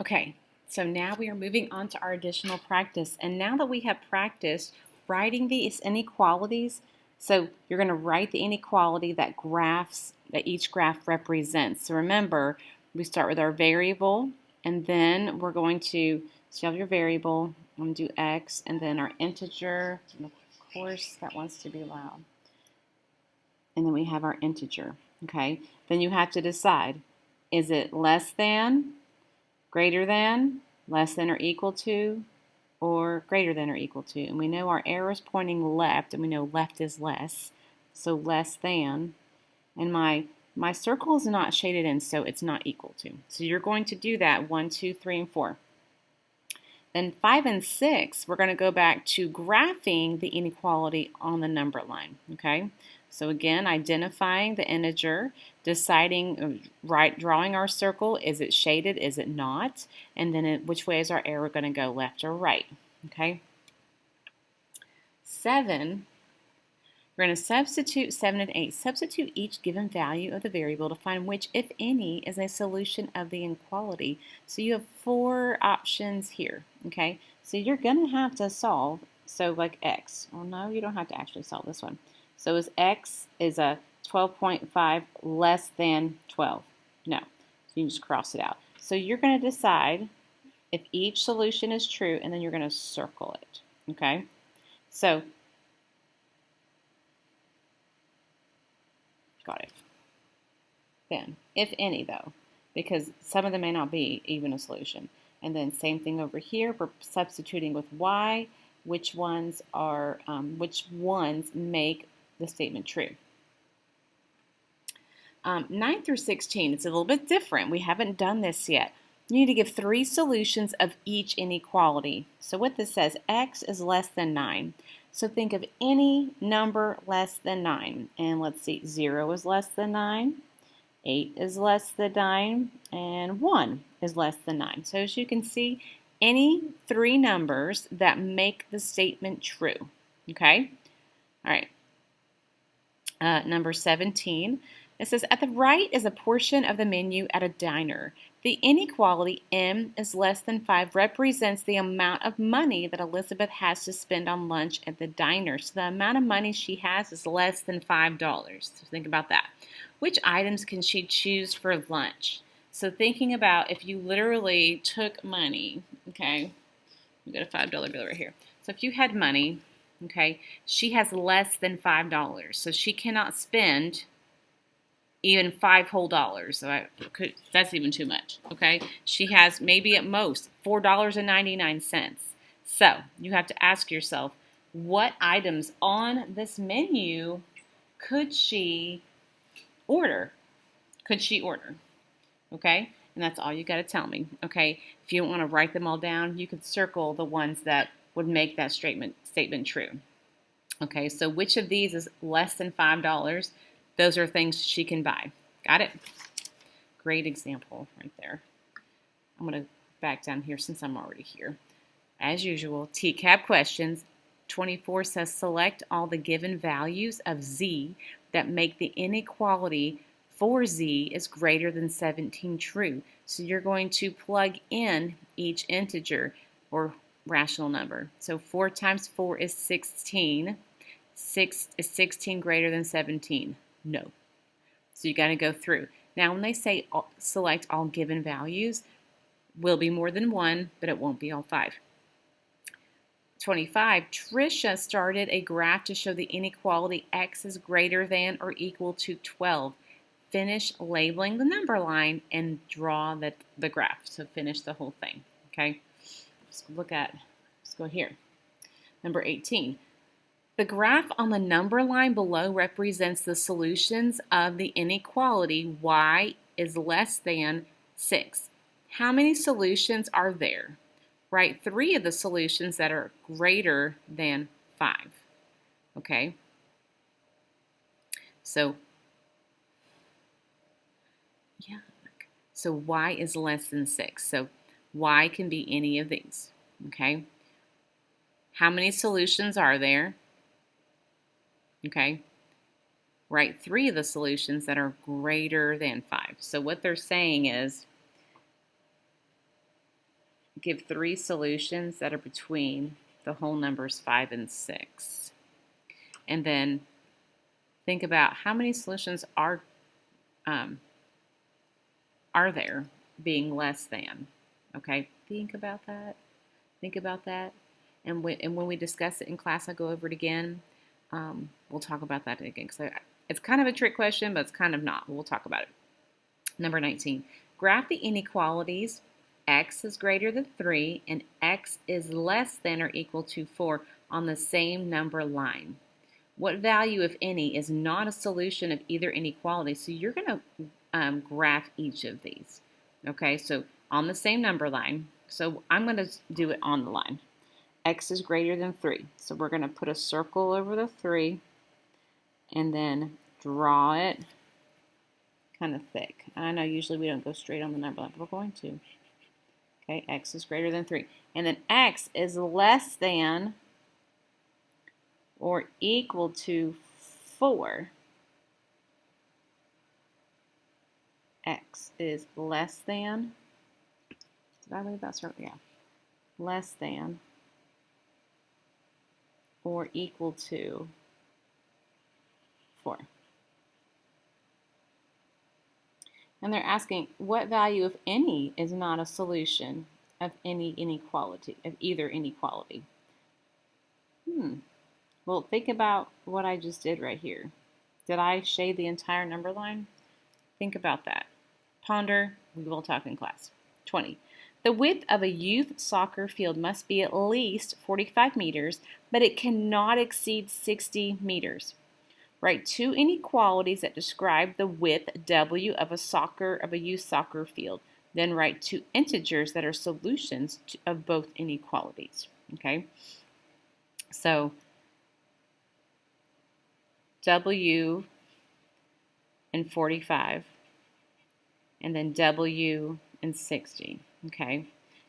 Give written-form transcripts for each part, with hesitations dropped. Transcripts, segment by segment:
Okay, so now we are moving on to our additional practice. And now that we have practiced writing these inequalities, so you're going to write the inequality that each graph represents. So remember, we start with our variable, and then we're going to, so you have your variable, I'm going to do x, and then our integer, and of course that wants to be loud. And then we have our integer, okay? Then you have to decide, is it less than, greater than, less than or equal to, or greater than or equal to. And we know our arrow is pointing left, and we know left is less, so less than. And my circle is not shaded in, so it's not equal to. So you're going to do that 1, 2, 3, and 4. Then 5 and 6, we're going to go back to graphing the inequality on the number line, okay? So again, identifying the integer, deciding, drawing our circle, is it shaded, is it not? And then which way is our arrow going to go, left or right, okay? 7, we're going to substitute 7 and 8. Substitute each given value of the variable to find which, if any, is a solution of the inequality. So you have 4 options here, okay? So you're going to have to solve, so like x. Oh no, you don't have to actually solve this one. So is x is a 12.5 less than 12? No. So you can just cross it out. So you're going to decide if each solution is true, and then you're going to circle it, okay? So got it. Then, if any though, because some of them may not be even a solution. And then same thing over here, we're substituting with y, which ones make the statement true. 9 through 16, it's a little bit different. We haven't done this yet. You need to give 3 solutions of each inequality. So what this says, x is less than 9. So think of any number less than 9. And let's see, 0 is less than 9. 8 is less than 9, and 1 is less than 9. So as you can see, any 3 numbers that make the statement true. Okay? All right. Number 17. It says, at the right is a portion of the menu at a diner. The inequality m is less than 5 represents the amount of money that Elizabeth has to spend on lunch at the diner. So the amount of money she has is less than $5. So think about that. Which items can she choose for lunch? So thinking about if you literally took money, okay, we got a $5 bill right here. So if you had money, okay, she has less than $5. So she cannot spend even $5 whole dollars. So that's even too much, okay? She has maybe at most $4.99. So you have to ask yourself, what items on this menu could she order? Could she order? Okay? And that's all you got to tell me, okay? If you don't want to write them all down, you could circle the ones that would make that statement true. Okay, so which of these is less than $5? Those are things she can buy. Got it? Great example right there. I'm going to back down here since I'm already here. As usual, TCAP questions. 24 says select all the given values of z that make the inequality for z is greater than 17 true. So you're going to plug in each integer or rational number. So 4 times 4 is 16. 6 is 16 greater than 17? No. So you got to go through. Now when they say select all given values, will be more than 1, but it won't be all 5. 25, Tricia started a graph to show the inequality x is greater than or equal to 12. Finish labeling the number line and draw the graph. So finish the whole thing, okay? Let's go here. Number 18. The graph on the number line below represents the solutions of the inequality y is less than 6. How many solutions are there? Write 3 of the solutions that are greater than 5. Okay? So, yeah. So y is less than 6. So y can be any of these. Okay? How many solutions are there? Okay? Write 3 of the solutions that are greater than 5. So what they're saying is give 3 solutions that are between the whole numbers 5 and 6. And then think about how many solutions are there being less than. Okay, think about that. Think about that. And when we discuss it in class, I'll go over it again. We'll talk about that again. So it's kind of a trick question, but it's kind of not. We'll talk about it. Number 19. Graph the inequalities. X is greater than 3 and X is less than or equal to 4 on the same number line. What value, if any, is not a solution of either inequality? So you're going to graph each of these. Okay, so on the same number line. So I'm going to do it on the line. X is greater than 3. So we're going to put a circle over the 3 and then draw it kind of thick. I know usually we don't go straight on the number line, but we're going to. Okay, X is greater than 3. And then X is less than or equal to 4. X is less than, did I leave that circle? Yeah. Less than or equal to 4. And they're asking what value, if any, is not a solution of any inequality, of either inequality. Well, think about what I just did right here. Did I shade the entire number line? Think about that. Ponder. We will talk in class. 20. The width of a youth soccer field must be at least 45 meters, but it cannot exceed 60 meters. Write 2 inequalities that describe the width W of a youth soccer field. Then write 2 integers that are solutions of both inequalities. Okay? So W and 45, and then W and 60. Okay?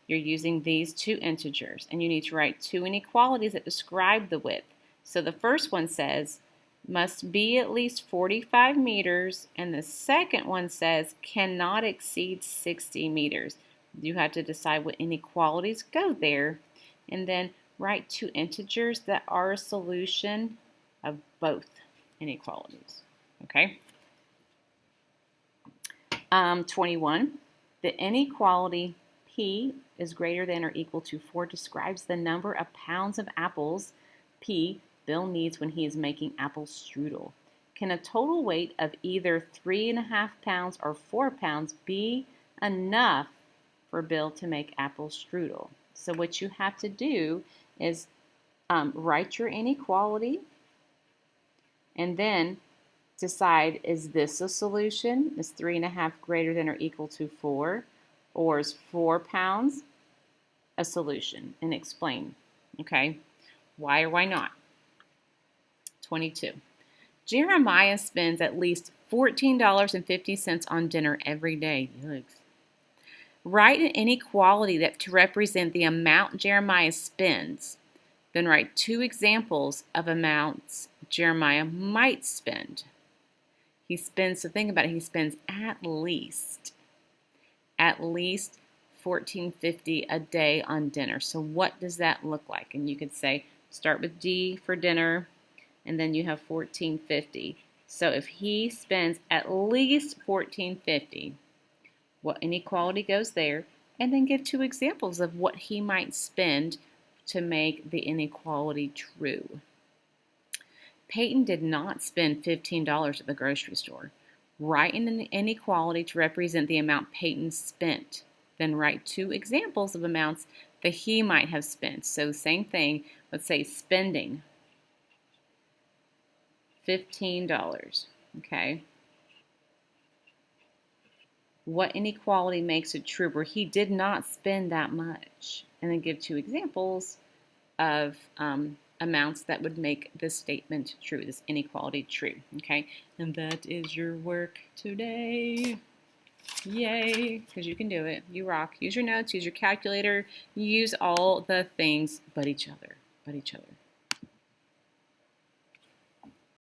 You're using these 2 integers, and you need to write 2 inequalities that describe the width. So the first one says must be at least 45 meters, and the second one says cannot exceed 60 meters. You have to decide what inequalities go there, and then write 2 integers that are a solution of both inequalities. Okay? 21. The inequality P is greater than or equal to 4 describes the number of pounds of apples P Bill needs when he is making apple strudel. Can a total weight of either 3.5 pounds or 4 pounds be enough for Bill to make apple strudel? So what you have to do is write your inequality and then decide, is this a solution? Is 3.5 greater than or equal to 4? Or is 4 pounds a solution? And explain, okay? Why or why not? 22. Jeremiah spends at least $14.50 on dinner every day. Yikes. Write an inequality that to represent the amount Jeremiah spends. Then write 2 examples of amounts Jeremiah might spend. He spends, so think about it, he spends at least $14.50 a day on dinner. So what does that look like? And you could say, start with D for dinner, and then you have $14.50. So if he spends at least $14.50, what inequality goes there? And then give 2 examples of what he might spend to make the inequality true. Peyton did not spend $15 at the grocery store. Write an inequality to represent the amount Peyton spent. Then write 2 examples of amounts that he might have spent. So same thing, let's say spending $15, okay? What inequality makes it true where he did not spend that much? And then give 2 examples of amounts that would make this statement true, this inequality true, okay? And that is your work today. Yay, because you can do it. You rock. Use your notes, use your calculator, use all the things but each other.